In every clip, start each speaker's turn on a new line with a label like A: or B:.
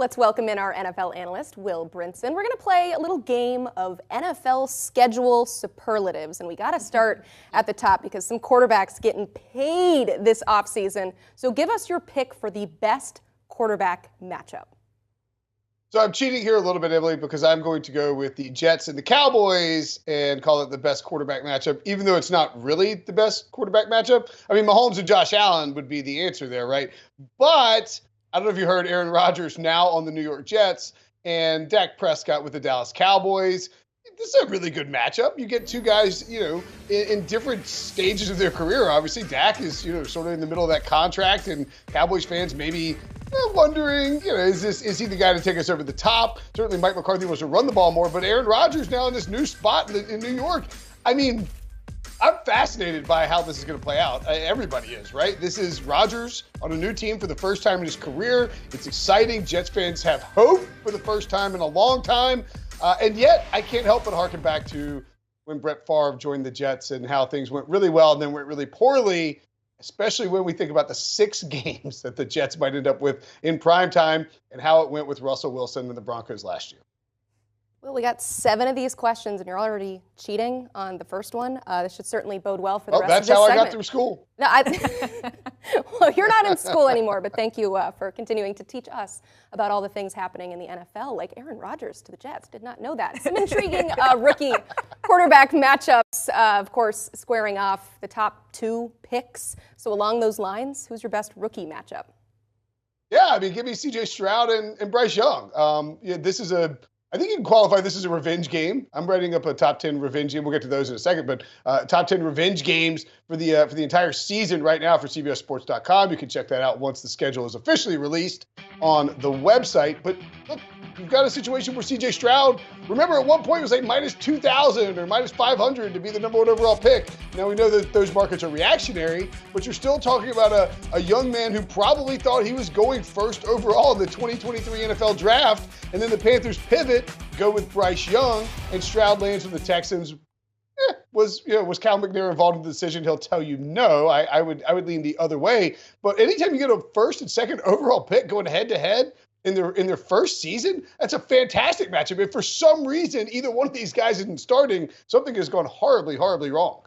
A: Let's welcome in our NFL analyst, Will Brinson. We're going to play a little game of NFL schedule superlatives. And we got to start at the top because some quarterbacks getting paid this offseason. So give us your pick for the best quarterback matchup.
B: So I'm cheating here a little bit, Emily, because I'm going to go with the Jets and the Cowboys and call it the best quarterback matchup, even though it's not really the best quarterback matchup. I mean, Mahomes and Josh Allen would be the answer there, right? But I don't know if you heard Aaron Rodgers now on the New York Jets and Dak Prescott with the Dallas Cowboys. This is a really good matchup. You get two guys, in different stages of their career. Obviously, Dak is, sort of in the middle of that contract, and Cowboys fans maybe wondering, is he the guy to take us over the top? Certainly Mike McCarthy wants to run the ball more, but Aaron Rodgers now in this new spot in New York. I mean, I'm fascinated by how this is going to play out. Everybody is, right? This is Rodgers on a new team for the first time in his career. It's exciting. Jets fans have hope for the first time in a long time. And yet, I can't help but harken back to when Brett Favre joined the Jets and how things went really well and then went really poorly, especially when we think about the 6 games that the Jets might end up with in prime time and how it went with Russell Wilson and the Broncos last year.
A: Well, we got 7 of these questions, and you're already cheating on the first one. This should certainly bode well for the rest of this segment.
B: That's how I got through school.
A: No, well, you're not in school anymore, but thank you for continuing to teach us about all the things happening in the NFL, like Aaron Rodgers to the Jets. Did not know that. Some intriguing rookie quarterback matchups, of course, squaring off the top 2 picks. So along those lines, who's your best rookie matchup?
B: Yeah, I mean, give me C.J. Stroud and Bryce Young. I think you can qualify this as a revenge game. I'm writing up a top 10 revenge game. We'll get to those in a second, but top 10 revenge games for the entire season right now for CBSSports.com. You can check that out once the schedule is officially released on the website. But look, you've got a situation where C.J. Stroud, remember at one point it was like minus 2,000 or minus 500 to be the number 1 overall pick. Now we know that those markets are reactionary, but you're still talking about a young man who probably thought he was going first overall in the 2023 NFL draft, and then the Panthers pivot, go with Bryce Young, and Stroud lands with the Texans. Was Cal McNair involved in the decision? He'll tell you no. I would lean the other way. But anytime you get a first and second overall pick going head to head in their first season, that's a fantastic matchup. If for some reason either one of these guys isn't starting, something has gone horribly, horribly wrong.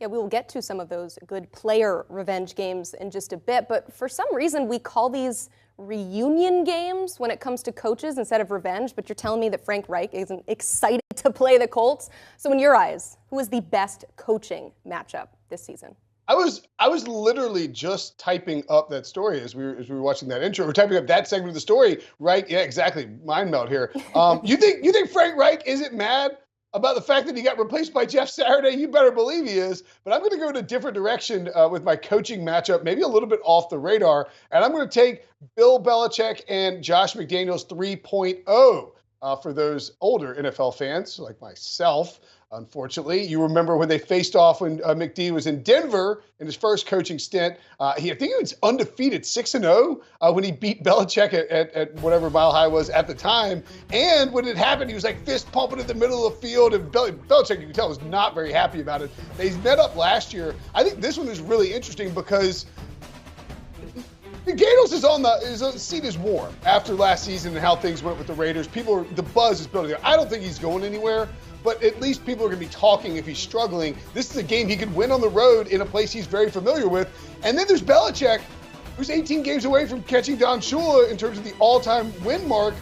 A: Yeah, we will get to some of those good player revenge games in just a bit, but for some reason we call these reunion games when it comes to coaches instead of revenge, but you're telling me that Frank Reich isn't excited to play the Colts. So in your eyes, who is the best coaching matchup this season?
B: I was literally just typing up that story as we were watching that intro. We're typing up that segment of the story, right? Yeah, exactly. Mind melt here. You think Frank Reich isn't mad about the fact that he got replaced by Jeff Saturday? You better believe he is. But I'm going to go in a different direction with my coaching matchup, maybe a little bit off the radar. And I'm going to take Bill Belichick and Josh McDaniels 3.0 for those older NFL fans like myself. Unfortunately, you remember when they faced off when McD was in Denver in his first coaching stint. I think he was undefeated 6-0 when he beat Belichick at whatever Mile High was at the time. And when it happened, he was like fist pumping in the middle of the field. And Belichick, you can tell, was not very happy about it. They met up last year. I think this one is really interesting because McDaniels his seat is warm after last season and how things went with the Raiders. The buzz is building. I don't think he's going anywhere, but at least people are going to be talking if he's struggling. This is a game he could win on the road in a place he's very familiar with. And then there's Belichick, who's 18 games away from catching Don Shula in terms of the all-time win mark.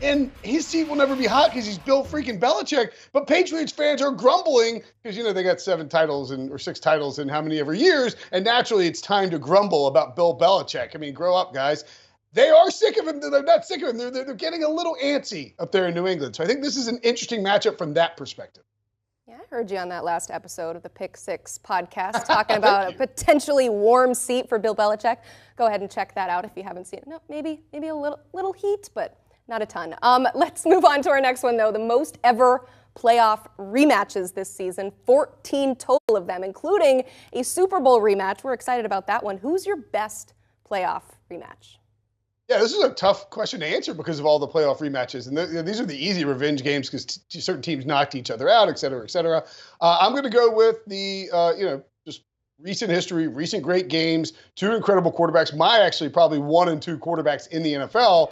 B: And his seat will never be hot because he's Bill freaking Belichick. But Patriots fans are grumbling because, they got 7 titles or 6 titles in how many ever years. And naturally, it's time to grumble about Bill Belichick. I mean, grow up, guys. They are sick of him. They're not sick of him. They're getting a little antsy up there in New England. So I think this is an interesting matchup from that perspective.
A: Yeah, I heard you on that last episode of the Pick Six podcast talking about a potentially warm seat for Bill Belichick. Go ahead and check that out if you haven't seen it. No, maybe a little heat, but not a ton. Let's move on to our next one, though. The most ever playoff rematches this season, 14 total of them, including a Super Bowl rematch. We're excited about that one. Who's your best playoff rematch?
B: Yeah, this is a tough question to answer because of all the playoff rematches. And these are the easy revenge games because certain teams knocked each other out, et cetera, et cetera. I'm going to go with the, just recent history, recent great games, two incredible quarterbacks, actually probably 1 and 2 quarterbacks in the NFL,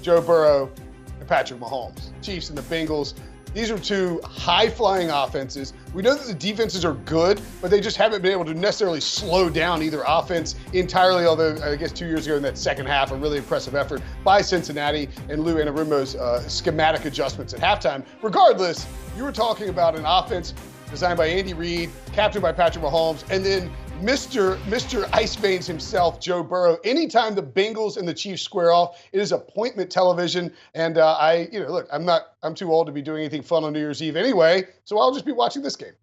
B: Joe Burrow and Patrick Mahomes. Chiefs and the Bengals. These are two high-flying offenses. We know that the defenses are good, but they just haven't been able to necessarily slow down either offense entirely, although I guess 2 years ago in that second half, a really impressive effort by Cincinnati and Lou Anarumo's schematic adjustments at halftime. Regardless, you were talking about an offense designed by Andy Reid, captained by Patrick Mahomes, and then Mr. Ice Veins himself, Joe Burrow. Anytime the Bengals and the Chiefs square off, it is appointment television. And look, I'm too old to be doing anything fun on New Year's Eve anyway, so I'll just be watching this game.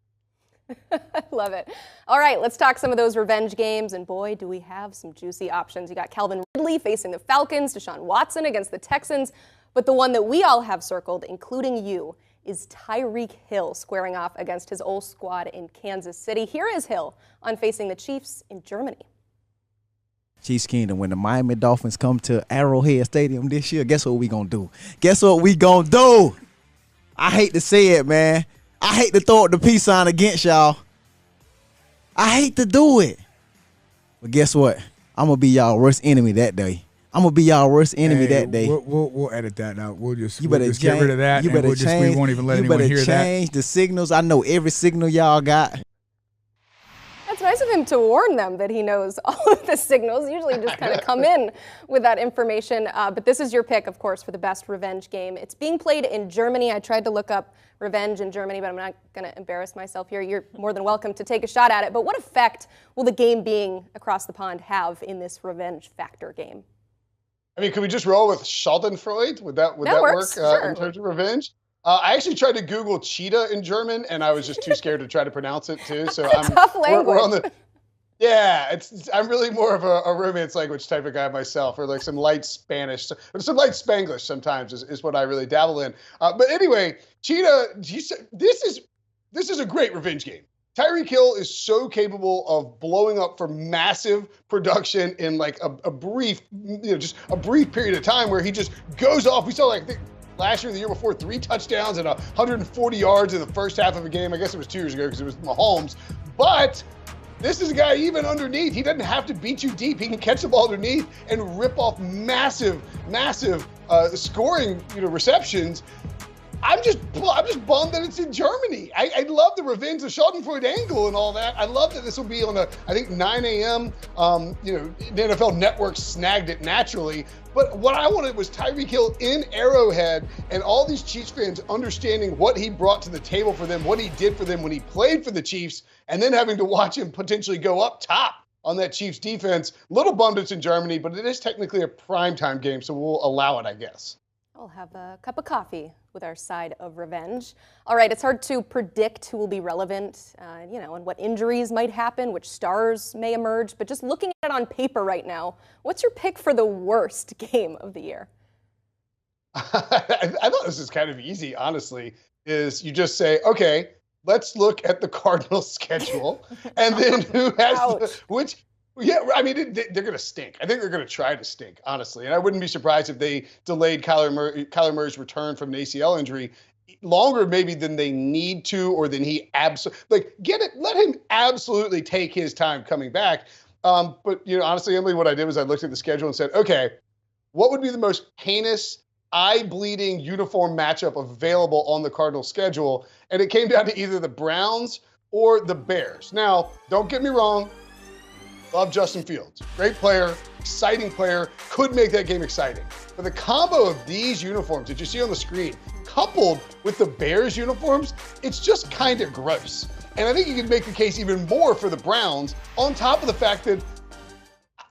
A: I love it. All right, let's talk some of those revenge games. And boy, do we have some juicy options. You got Calvin Ridley facing the Falcons, Deshaun Watson against the Texans. But the one that we all have circled, including you, is Tyreek Hill squaring off against his old squad in Kansas City. Here is Hill on facing the Chiefs in Germany.
C: Chiefs Kingdom, when the Miami Dolphins come to Arrowhead Stadium this year, guess what we gonna do? Guess what we gonna do? I hate to say it, man. I hate to throw up the peace sign against y'all. I hate to do it. But guess what? I'm gonna be y'all worst enemy that day. I'm gonna be y'all worst enemy that day.
D: We'll edit that out. We'll just get rid of that. We won't even let anyone hear that.
C: You better change the signals. I know every signal y'all got.
A: That's nice of him to warn them that he knows all of the signals. Usually just kind of come in with that information. But this is your pick, of course, for the best revenge game. It's being played in Germany. I tried to look up revenge in Germany, but I'm not going to embarrass myself here. You're more than welcome to take a shot at it. But what effect will the game being across the pond have in this revenge factor game?
B: I mean, could we just roll with Schadenfreude? Would that work
A: sure.
B: in terms of revenge? I actually tried to Google cheetah in German, and I was just too scared to try to pronounce it too. So
A: tough language.
B: We're on the. Yeah, I'm really more of a romance language type of guy myself, or like some light Spanish, or some light Spanglish sometimes is what I really dabble in. But anyway, cheetah. This is a great revenge game. Tyreek Hill is so capable of blowing up for massive production in like a brief, just a brief period of time where he just goes off. We saw last year, the year before, 3 touchdowns and 140 yards in the first half of a game. I guess it was 2 years ago because it was Mahomes. But this is a guy even underneath. He doesn't have to beat you deep. He can catch the ball underneath and rip off massive scoring receptions. I'm just bummed that it's in Germany. I love the revenge, the Schadenfreude angle and all that. I love that this will be on I think 9 a.m. The NFL Network snagged it naturally. But what I wanted was Tyreek Hill in Arrowhead and all these Chiefs fans understanding what he brought to the table for them, what he did for them when he played for the Chiefs, and then having to watch him potentially go up top on that Chiefs defense. Little bummed it's in Germany, but it is technically a primetime game, so we'll allow it, I guess.
A: I'll have a cup of coffee with our side of revenge. All right, it's hard to predict who will be relevant, and what injuries might happen, which stars may emerge. But just looking at it on paper right now, what's your pick for the worst game of the year?
B: I thought this is kind of easy, honestly, is you just say, okay, let's look at the Cardinals schedule and then who has which. Yeah, I mean, they're going to stink. I think they're going to try to stink, honestly. And I wouldn't be surprised if they delayed Kyler Murray's return from an ACL injury longer maybe than they need to, or than he absolutely, let him absolutely take his time coming back. But, honestly, Emily, what I did was I looked at the schedule and said, okay, what would be the most heinous, eye-bleeding uniform matchup available on the Cardinals schedule? And it came down to either the Browns or the Bears. Now, don't get me wrong. Love Justin Fields. Great player, exciting player, could make that game exciting. But the combo of these uniforms that you see on the screen, coupled with the Bears uniforms, it's just kind of gross. And I think you could make the case even more for the Browns, on top of the fact that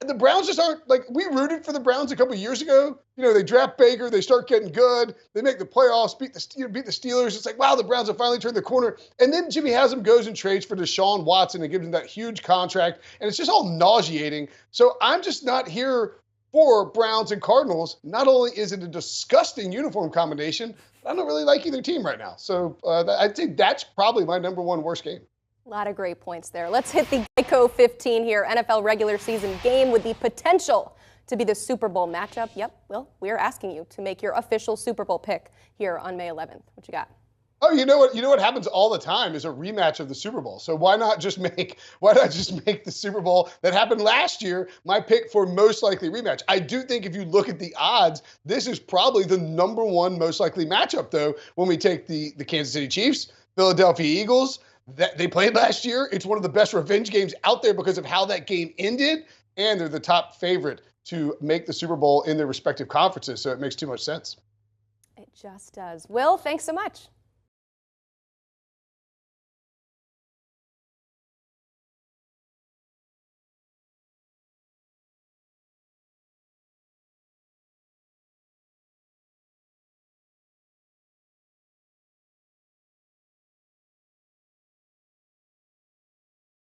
B: the Browns just aren't, we rooted for the Browns a couple of years ago. They draft Baker, they start getting good, they make the playoffs, beat the Steelers. It's like, wow, the Browns have finally turned the corner. And then Jimmy Haslam goes and trades for Deshaun Watson and gives him that huge contract. And it's just all nauseating. So I'm just not here for Browns and Cardinals. Not only is it a disgusting uniform combination, but I don't really like either team right now. So I'd say that's probably my number one worst game.
A: A lot of great points there. Let's hit the Geico 15 here. NFL regular season game with the potential to be the Super Bowl matchup. Yep, Will, we're asking you to make your official Super Bowl pick here on May 11th. What you got?
B: Oh, you know what? You know what happens all the time is a rematch of the Super Bowl. So why not just make the Super Bowl that happened last year my pick for most likely rematch? I do think if you look at the odds, this is probably the number one most likely matchup, though, when we take the Kansas City Chiefs, Philadelphia Eagles. That they played last year. It's one of the best revenge games out there because of how that game ended, and they're the top favorite to make the Super Bowl in their respective conferences. So it makes too much sense.
A: It just does. Will, thanks so much.